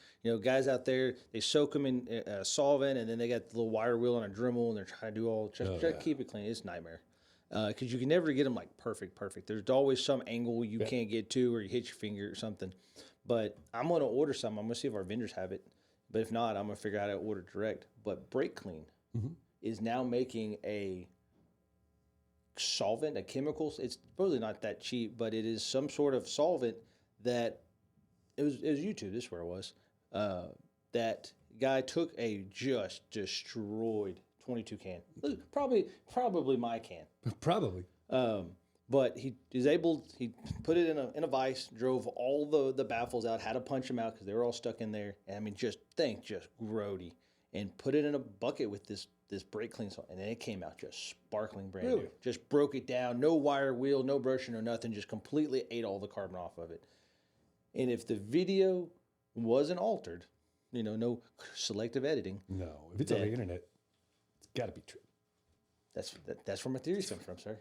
guys out there, they soak them in solvent and then they got the little wire wheel on a Dremel and they're trying to do all, try to keep it clean. It's a nightmare. Because you can never get them perfect. There's always some angle you can't get to or you hit your finger or something. But I'm going to order some. I'm going to see if our vendors have it. But if not, I'm going to figure out how to order direct. But Brake Clean is now making a solvent, a chemical. It's probably not that cheap, but it is some sort of solvent that it was YouTube. This is where it was. That guy took a just destroyed 22 can. Probably my can. Probably. But he put it in a vise, drove all the baffles out, had to punch them out because they were all stuck in there. And I mean, just grody, and put it in a bucket with this brake clean salt, and then it came out just sparkling brand new. Just broke it down, no wire wheel, no brushing or nothing, just completely ate all the carbon off of it. And if the video wasn't altered, no selective editing. No, if it's on the internet, it's got to be true. That's where my theories come from, sir.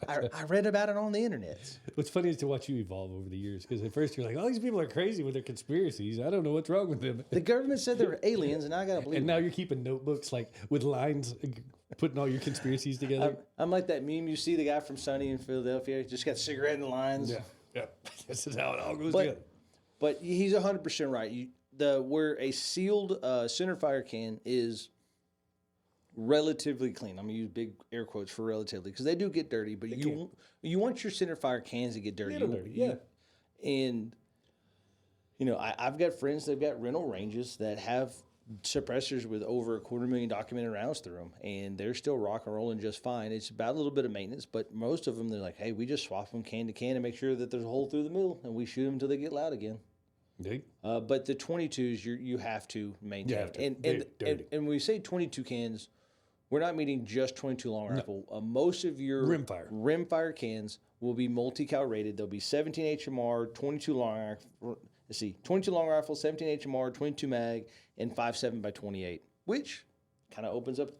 I read about it on the internet. What's funny is to watch you evolve over the years, because at first you're like, all these people are crazy with their conspiracies. I don't know what's wrong with them. The government said they were aliens, and I got to believe And now you're keeping notebooks with lines, putting all your conspiracies together. I'm like that meme you see the guy from Sunny in Philadelphia, just got cigarette in the lines. Yeah. This is how it all goes together. But he's 100% right. Where a sealed centerfire can is relatively clean. I'm gonna use big air quotes for relatively because they do get dirty. But you want your centerfire cans to get dirty. And I've got friends that've got rental ranges that have suppressors with over 250,000 documented rounds through them, and they're still rock and rolling just fine. It's about a little bit of maintenance, but most of them they're like, hey, we just swap them can to can and make sure that there's a hole through the middle, and we shoot them until they get loud again. But the 22s you have to maintain. And when we say 22 cans, we're not meaning just 22 long rifle. Most of your rimfire cans will be multi-cal rated. They'll be 17 HMR, 22 long rifle. Let's see, 22 long rifle, 17 HMR, 22 mag, and 5.7 by 28, which kind of opens up,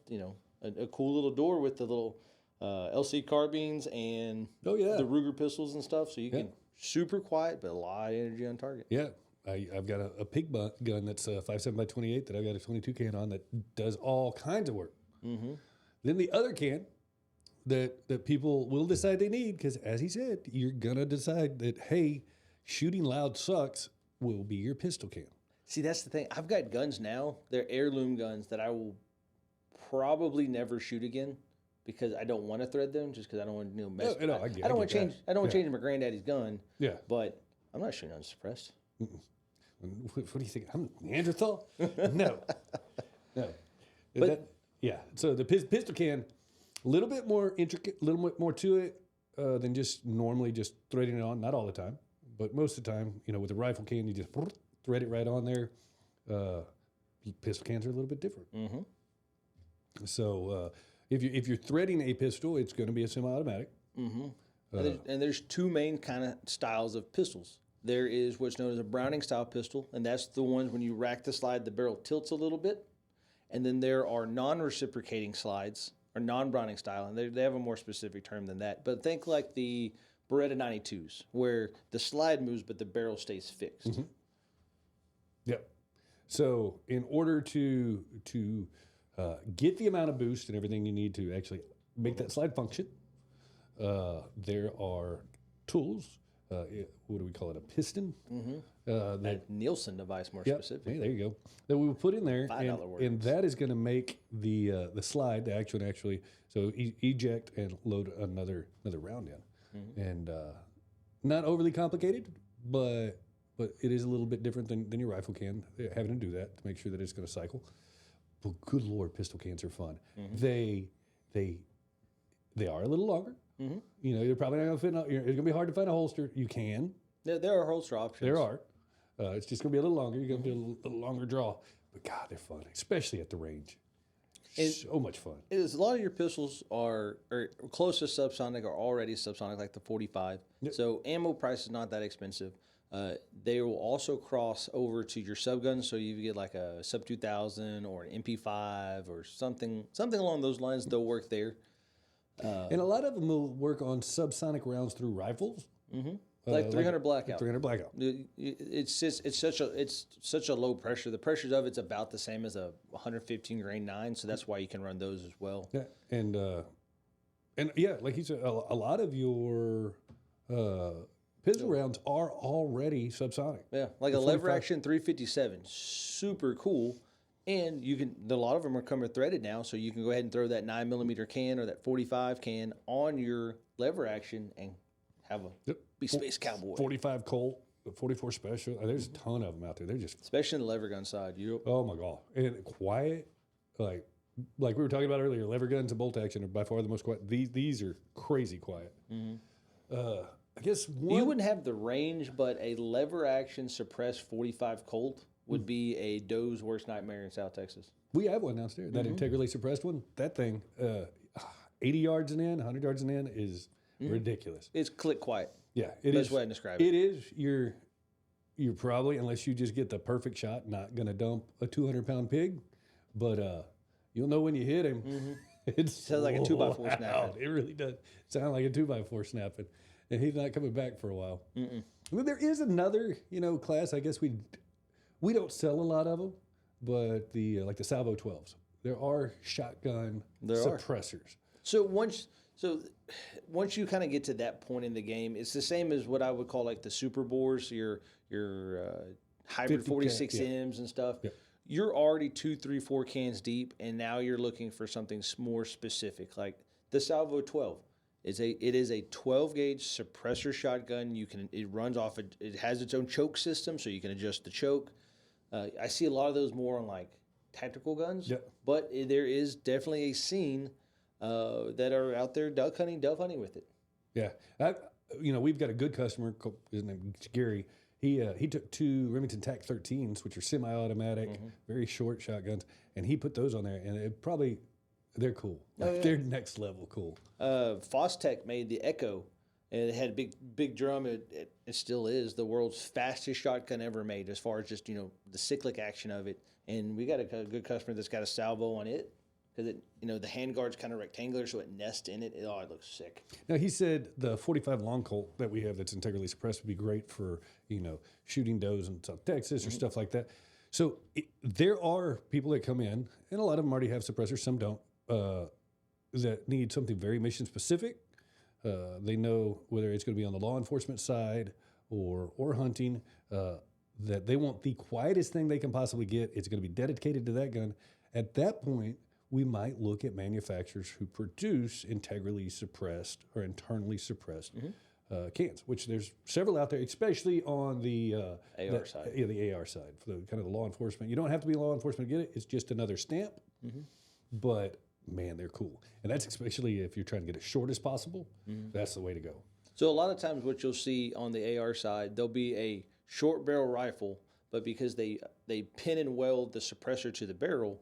a cool little door with the little LC carbines and the Ruger pistols and stuff. So you can super quiet, but a lot of energy on target. Yeah. I've got a pig gun that's a 5.7 by 28 that I've got a 22 can on that does all kinds of work. Mm-hmm. Then the other can that people will decide they need, because as he said, you're gonna decide that, hey, shooting loud sucks, will be your pistol can. See, that's the thing. I've got guns now. They're heirloom guns that I will probably never shoot again because I don't want to thread them, just because I don't want to mess. No, I don't want to change. I don't want to Yeah. change my granddaddy's gun. Yeah. But I'm not shooting unsuppressed. What do you think? I'm Neanderthal? No. But- Yeah. So the pistol can, a little bit more intricate, a little bit more to it than just normally just threading it on. Not all the time, but most of the time, with a rifle can, you just thread it right on there. Pistol cans are a little bit different. Mm-hmm. So if you're threading a pistol, it's going to be a semi-automatic. Mm-hmm. And there's two main kind of styles of pistols. There is what's known as a Browning style pistol, and that's the ones when you rack the slide, the barrel tilts a little bit. And then there are non-reciprocating slides, or non-Browning style, and they have a more specific term than that. But think like the Beretta 92s, where the slide moves, but the barrel stays fixed. Mm-hmm. Yep. So in order to get the amount of boost and everything you need to actually make that slide function, there are tools. What do we call it? A piston. Mm-hmm. That Nielsen device, more Yep. specific. Hey, there you go. That we will put in there, $5 and words. that is going to make the slide, the action actually. So eject and load another round in, Mm-hmm. and not overly complicated, but it is a little bit different than your rifle can, having to do that to make sure that it's going to cycle. But good Lord, pistol cans are fun. Mm-hmm. They are a little longer. Mm-hmm. You're probably not going to fit. It's going to be hard to find a holster. You can. There are holster options. There are. It's just going to be a little longer. You're going to do a little longer draw. But God, they're fun, especially at the range. So much fun. A lot of your pistols are close to subsonic or already subsonic, like the 45. Yep. So ammo price is not that expensive. They will also cross over to your subguns, so you get like a sub 2000 or an MP5 or something along those lines. They'll work there. And a lot of them will work on subsonic rounds through rifles. Mm-hmm. Like 300 blackout. 300 blackout. It's such a low pressure. The pressures of it's about the same as a 115 grain 9, so that's why you can run those as well. Yeah, and yeah, like you said, a lot of your pistol rounds are already subsonic. Yeah, like a lever action 357, super cool. And a lot of them are coming threaded now, so you can go ahead and throw that 9mm can or that 45 can on your lever action and have be Space Cowboy. 45 Colt, 44 Special. There's a ton of them out there. They're just, Especially in the lever gun side. oh my God. And quiet, like we were talking about earlier, lever guns and bolt action are by far the most quiet. These are crazy quiet. Mm-hmm. I guess You wouldn't have the range, but a lever action suppressed 45 Colt would be a doe's worst nightmare in South Texas. we have one downstairs, that integrally suppressed one. That thing, 80 yards and in, 100 yards and in is ridiculous. It's click quiet. Yeah, it is. Best way to describe it. It is. You're probably, unless you just get the perfect shot, not going to dump a 200-pound pig, but you'll know when you hit him. Mm-hmm. It sounds like a 2x4 snapping. It really does sound like a 2x4 snapping, and he's not coming back for a while. I mean, there is another, class. I guess we don't sell a lot of them, but the like the Salvo 12s. There are shotgun suppressors. So once you kind of get to that point in the game, it's the same as what I would call like the super bores, your hybrid 46Ms and stuff. Yep. You're already 2, 3, 4 cans deep, and now you're looking for something more specific. Like the Salvo 12 it is a 12 gauge suppressor shotgun. It runs off it has its own choke system, so you can adjust the choke. I see a lot of those more on like tactical guns, but there is definitely a scene that are out there dove hunting with it. Yeah, we've got a good customer. His name is Gary. He took 2 Remington TAC 13s, which are semi-automatic, very short shotguns, and he put those on there, and they're cool. They're next level cool. Fostech made the Echo, and it had a big drum. It still is the world's fastest shotgun ever made, as far as just the cyclic action of it. And we got a good customer that's got a salvo on it, because it, the handguard's kind of rectangular, so it nests in it. Oh, it looks sick. Now, he said the 45 long Colt that we have that's integrally suppressed would be great for, shooting does in South Texas or stuff like that. So there are people that come in, and a lot of them already have suppressors, some don't, that need something very mission specific. They know whether it's going to be on the law enforcement side or hunting, that they want the quietest thing they can possibly get. It's going to be dedicated to that gun. At that point, we might look at manufacturers who produce integrally suppressed or internally suppressed cans, which there's several out there, especially on the AR side. Yeah, the AR side for the kind of the law enforcement. You don't have to be law enforcement to get it. It's just another stamp. But man, they're cool, and that's especially if you're trying to get as short as possible. That's the way to go. So a lot of times, what you'll see on the AR side, there'll be a short barrel rifle, but because they pin and weld the suppressor to the barrel,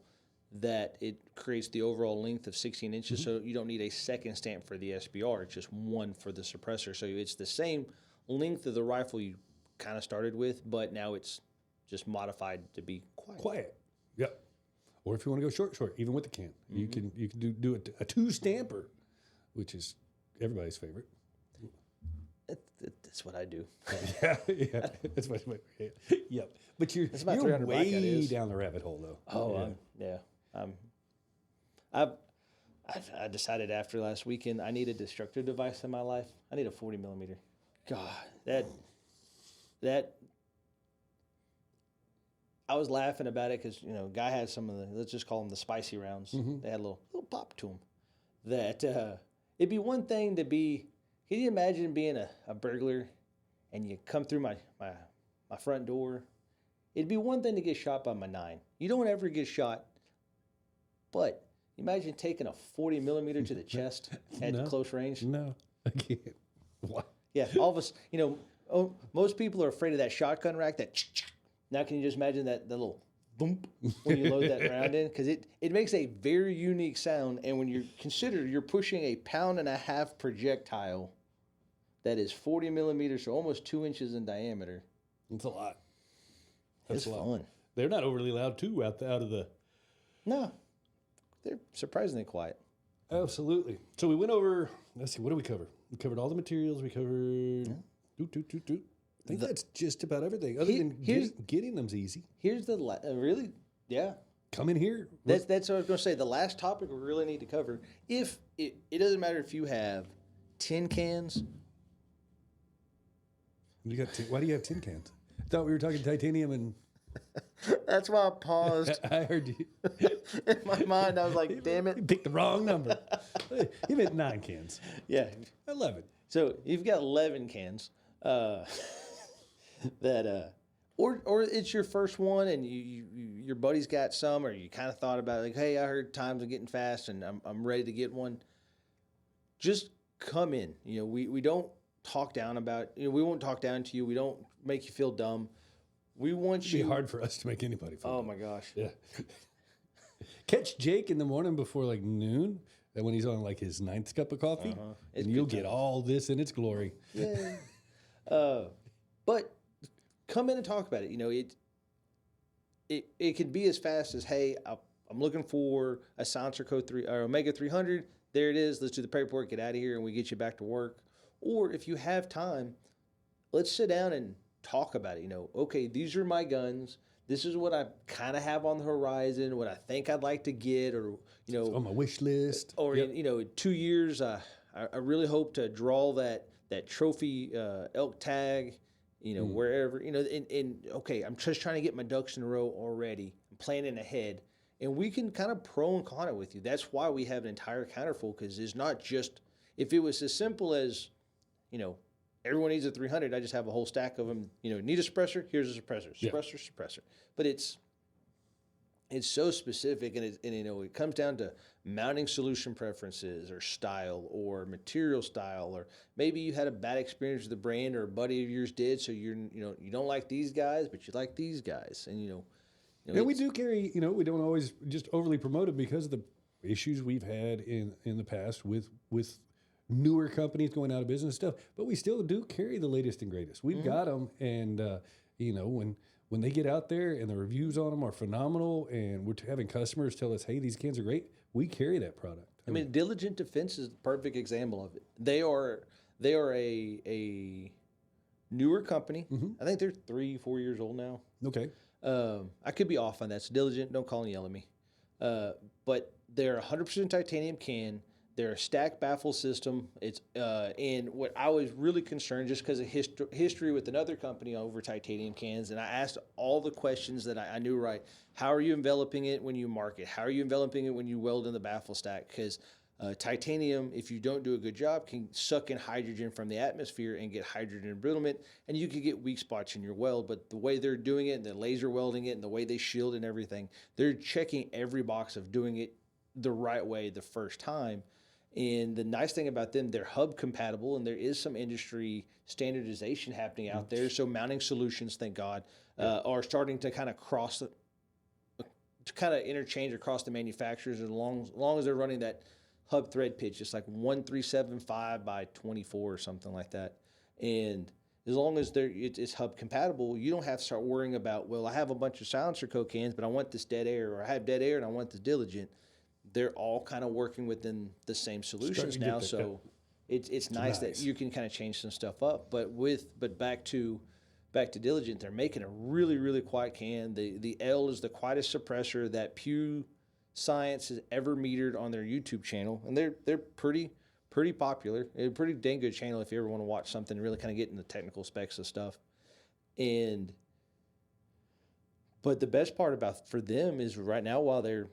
that it creates the overall length of 16 inches. So you don't need a second stamp for the SBR. It's just one for the suppressor. So it's the same length of the rifle you kind of started with, but now it's just modified to be quiet. Yep. Or if you want to go short, even with the can, you can do a two stamper, which is everybody's favorite. That's what I do. yeah, that's my favorite. Yep. But you're way down the rabbit hole, though. Oh, yeah. I decided after last weekend I need a destructive device in my life. I need a 40 millimeter. God, that I was laughing about it because guy had some of the, let's just call them the spicy rounds. They had a little pop to them. That it'd be one thing to be. Can you imagine being a burglar and you come through my front door? It'd be one thing to get shot by my 9. You don't ever get shot. But imagine taking a 40 millimeter to the chest at close range. No, I can't. What? Yeah, all of us, most people are afraid of that shotgun rack. Now can you just imagine that the little boom when you load that round in? Because it makes a very unique sound. And when you're pushing a 1.5 pound projectile that is 40 millimeters, so almost 2 inches in diameter. It's a lot. It's fun. They're not overly loud, too, out of the... No. They're surprisingly quiet. Absolutely. So we went over, let's see, what did we cover? We covered all the materials. We covered... I think that's just about everything. Other than getting them's easy. Here's the... really? Yeah. Come in here. That's what I was going to say. The last topic we really need to cover. If it doesn't matter if you have tin cans... Why do you have tin cans? I thought we were talking titanium and... That's why I paused. I heard you. In my mind, I was like, damn it. You picked the wrong number. You meant 9 cans. Yeah. 11. So you've got 11 cans. Or it's your first one and your buddy's got some, or you kind of thought about it, like, hey, I heard times are getting fast and I'm ready to get one. Just come in. We don't talk down about, we won't talk down to you. We don't make you feel dumb. We want you. It'd be hard for us to make anybody feel. Oh my gosh. Yeah. Catch Jake in the morning before like noon, and when he's on like his 9th cup of coffee, and you'll get all this in its glory. Yeah. But come in and talk about it. It can be as fast as, hey, I'm looking for a Silencer Code 3 or Omega 300. There it is. Let's do the paperwork, get out of here, and we get you back to work. Or if you have time, let's sit down and talk about it. Okay, these are my guns. This is what I kind of have on the horizon, what I think I'd like to get, or, on my wish list. Or, in 2 years, I really hope to draw that trophy elk tag, wherever, and okay, I'm just trying to get my ducks in a row already. I'm planning ahead. And we can kind of pro and con it with you. That's why we have an entire counterfoil, because it's not just, if it was as simple as, everyone needs a 300. I just have a whole stack of them. Need a suppressor? Here's a suppressor. Suppressor. But it's so specific, and it comes down to mounting solution preferences or style or material style, or maybe you had a bad experience with the brand or a buddy of yours did, so you don't like these guys, but you like these guys, and and we do carry. We don't always just overly promote it because of the issues we've had in the past with newer companies going out of business and stuff, but we still do carry the latest and greatest. We've got them, and when they get out there and the reviews on them are phenomenal, and we're having customers tell us, hey, these cans are great, we carry that product. I mean, Diligent Defense is the perfect example of it. They are a newer company. I think they're 3-4 years old now. Okay. I could be off on that. So Diligent, don't call and yell at me. But they're 100% titanium can. They're a stack baffle system. It's and what I was really concerned, just because of history with another company over titanium cans, and I asked all the questions that I knew right. How are you enveloping it when you mark it? How are you enveloping it when you weld in the baffle stack? Because titanium, if you don't do a good job, can suck in hydrogen from the atmosphere and get hydrogen embrittlement, and you can get weak spots in your weld. But the way they're doing it, and the laser welding it, and the way they shield and everything, they're checking every box of doing it the right way the first time. And the nice thing about them, they're hub compatible, and there is some industry standardization happening out there. So mounting solutions, thank God, are starting to kind of interchange across the manufacturers, as long as they're running that hub thread pitch. It's like 1375 by 24 or something like that. And as long as it's hub compatible, you don't have to start worrying about, well, I have a bunch of silencer coke cans, but I want this dead air, or I have dead air and I want this Diligent. They're all kind of working within the same solutions now, so it's nice that you can kind of change some stuff up. But back to Diligent, they're making a really, really quiet can. The L is the quietest suppressor that Pew Science has ever metered on their YouTube channel, and they're pretty popular. They're a pretty dang good channel if you ever want to watch something and really kind of get into the technical specs of stuff. But the best part for them is right now, while they're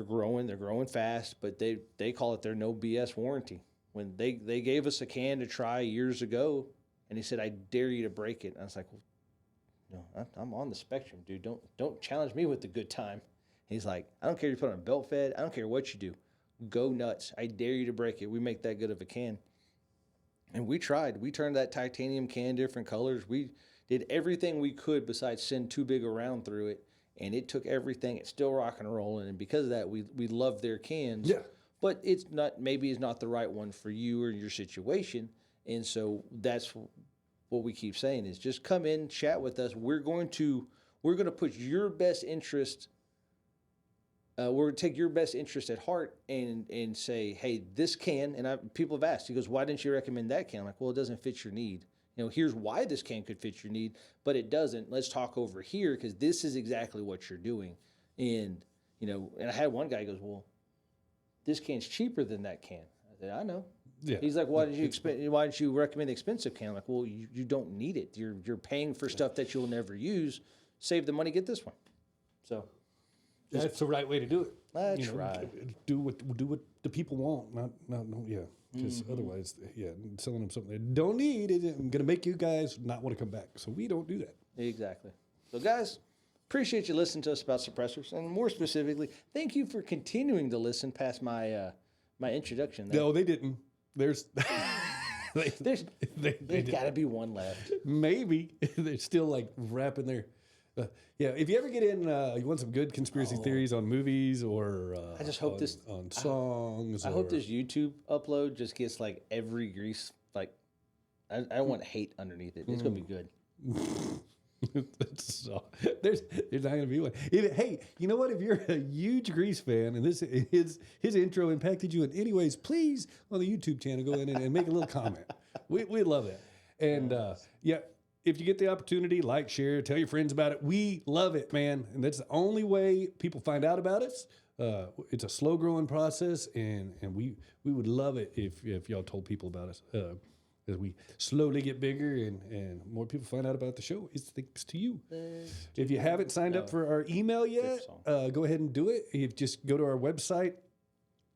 growing fast, but they call it their no BS warranty. When they gave us a can to try years ago, and he said, "I dare you to break it." And I was like, "Well, no, I'm on the spectrum, dude. Don't challenge me with the good time." He's like, "I don't care if you put on a belt fed. I don't care what you do. Go nuts. I dare you to break it. We make that good of a can." And we tried. We turned that titanium can different colors. We did everything we could besides send too big a round through it. And it took everything. It's still rocking and rolling, and because of that, we love their cans. Yeah. But it's not the right one for you or your situation, and so that's what we keep saying is just come in, chat with us. We're going to put your best interest. We're going to take your best interest at heart and say, hey, this can. And people have asked. He goes, why didn't you recommend that can? I'm like, well, it doesn't fit your need. Here's why this can could fit your need, but it doesn't. Let's talk over here because this is exactly what you're doing. And, and I had one guy goes, well, this can's cheaper than that can. I said, I know. Yeah. He's like, why didn't you recommend the expensive can? I'm like, well, you don't need it. You're paying for stuff that you'll never use. Save the money, get this one. So that's the right way to do it. That's right. Do what the people want, not yeah. Because otherwise, selling them something they don't need is going to make you guys not want to come back. So we don't do that. Exactly. So guys, appreciate you listening to us about suppressors, and more specifically, thank you for continuing to listen past my my introduction. No, they didn't. There's there's got to be one left. Maybe they're still like wrapping their. If you ever get in, you want some good conspiracy theories on movies or I just hope on songs. I hope this YouTube upload just gets like every grease. Like, I want hate underneath it. It's gonna be good. There's not gonna be one. Hey, you know what? If you're a huge Grease fan and his intro impacted you in any ways, please on the YouTube channel go in and make a little comment. We love it. And if you get the opportunity, like, share, tell your friends about it. We love it, man. And that's the only way people find out about us. It's a slow growing process, and we would love it if y'all told people about us. As we slowly get bigger and more people find out about the show, it's thanks to you. If you haven't signed up for our email yet, go ahead and do it. You just go to our website,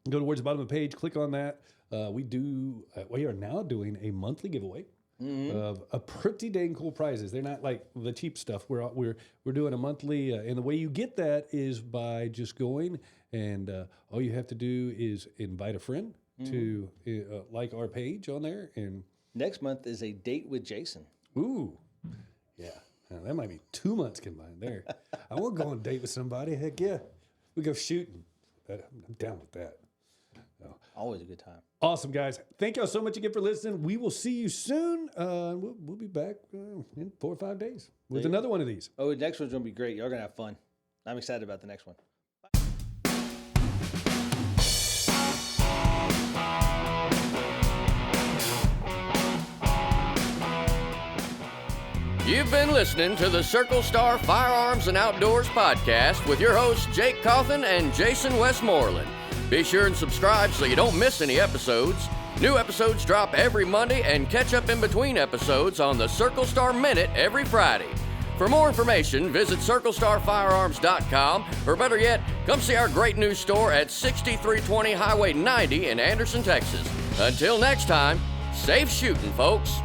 go towards the bottom of the page, click on that. We are now doing a monthly giveaway. Of a pretty dang cool prizes. They're not like the cheap stuff. We're doing a monthly, and the way you get that is by just going and all you have to do is invite a friend to like our page on there. And next month is a date with Jason. Ooh, yeah, now, that might be 2 months combined there. I want to go on a date with somebody. Heck yeah, we go shooting. I'm down with that. Always a good time. Awesome, guys. Thank y'all so much again for listening. We will see you soon. We'll be back in 4 or 5 days with another one of these. Oh, the next one's going to be great. Y'all going to have fun. I'm excited about the next one. You've been listening to the Circle Star Firearms and Outdoors podcast with your hosts Jake Cawthon and Jason Westmoreland. Be sure and subscribe so you don't miss any episodes. New episodes drop every Monday, and catch up in between episodes on the Circle Star Minute every Friday. For more information, visit CircleStarFirearms.com, or better yet, come see our great new store at 6320 Highway 90 in Anderson, Texas. Until next time, safe shooting, folks.